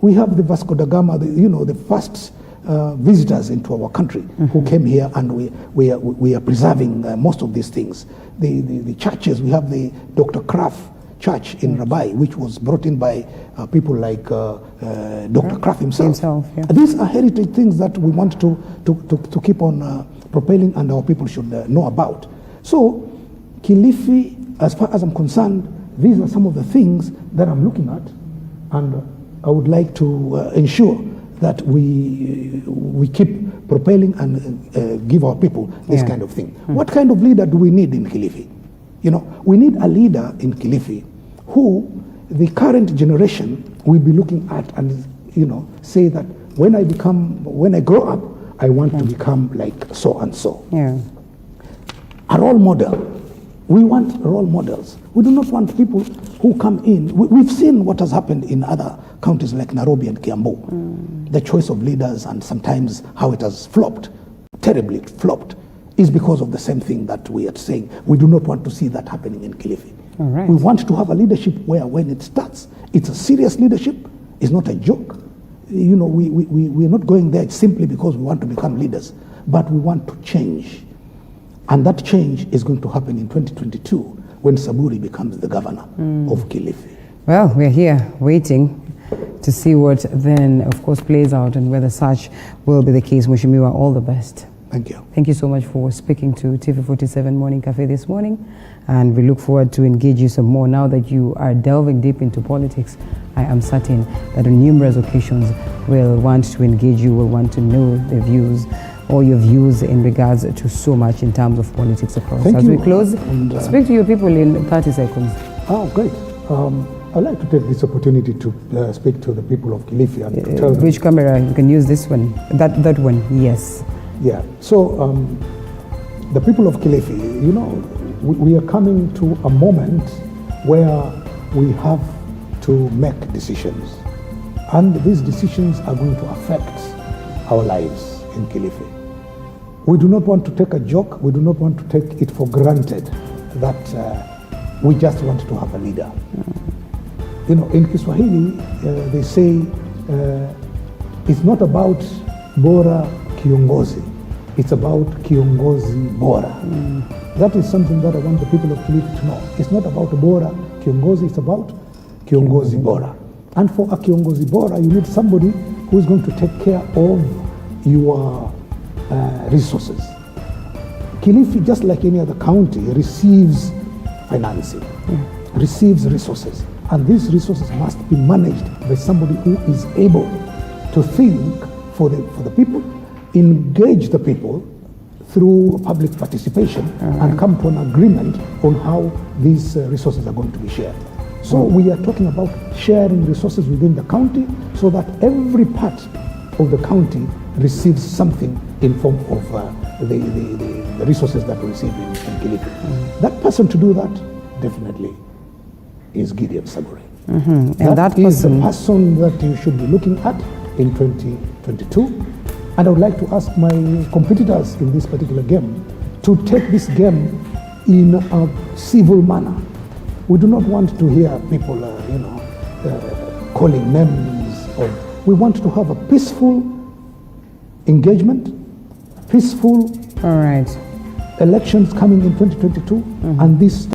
B: We have the Vasco da Gama, the first visitors into our country who came here, and we are preserving most of these things. The churches, we have the Dr. Kraft church in Rabai, which was brought in by people like Dr. Kraft himself.
A: Yeah.
B: These are heritage things that we want to keep on propelling, and our people should know about. So Kilifi, as far as I'm concerned, these are some of the things that I'm looking at, and I would like to ensure that we keep propelling and give our people this kind of thing. What kind of leader do we need in Kilifi? You know, we need a leader in Kilifi who the current generation will be looking at and, say that when I grow up, I want to become like so and so.
A: Yeah.
B: A role model. We want role models. We do not want people who come in. We've seen what has happened in other counties like Nairobi and Kiambu. The choice of leaders and sometimes how it has flopped, terribly flopped, is because of the same thing that we are saying. We do not want to see that happening in Kilifi.
A: All right.
B: We want to have a leadership where when it starts, it's a serious leadership. It's not a joke. We're not going there simply because we want to become leaders, but we want to change. And that change is going to happen in 2022 when Saburi becomes the governor of Kilifi.
A: Well, we're here waiting to see what then, of course, plays out and whether such will be the case. Mheshimiwa, all the best.
B: Thank you.
A: Thank you so much for speaking to TV47 Morning Cafe this morning, and we look forward to engage you some more. Now that you are delving deep into politics, I am certain that on numerous occasions we'll want to engage you, we'll want to know the views, or your views in regards to so much in terms of politics across.
B: Thank
A: As
B: you.
A: we close,
B: And,
A: speak to your people in 30 seconds.
B: Oh, great. I'd like to take this opportunity to speak to the people of Kilifi and to tell them.
A: Which camera? You can use this one. That one, yes.
B: Yeah. So the people of Kilifi, we are coming to a moment where we have to make decisions. And these decisions are going to affect our lives in Kilifi. We do not want to take a joke. We do not want to take it for granted that we just want to have a leader. In Kiswahili, they say it's not about bora kiongozi. It's about kiongozi bora. That is something that I want the people of Kilifi to know. It's not about bora kiongozi, it's about kiongozi bora. And for a kiongozi bora, you need somebody who is going to take care of your resources. Kilifi, just like any other county, receives financing, receives resources. And these resources must be managed by somebody who is able to think for the people, engage the people through public participation, and come to an agreement on how these resources are going to be shared. So we are talking about sharing resources within the county so that every part of the county receives something in form of the resources that we receive in Kilifi. That person to do that, definitely is Gideon Saburi.
A: And that
B: is
A: person,
B: the person that you should be looking at in 2022. And I would like to ask my competitors in this particular game to take this game in a civil manner. We do not want to hear people, calling names. We want to have a peaceful engagement, peaceful
A: all right,
B: elections coming in 2022, and this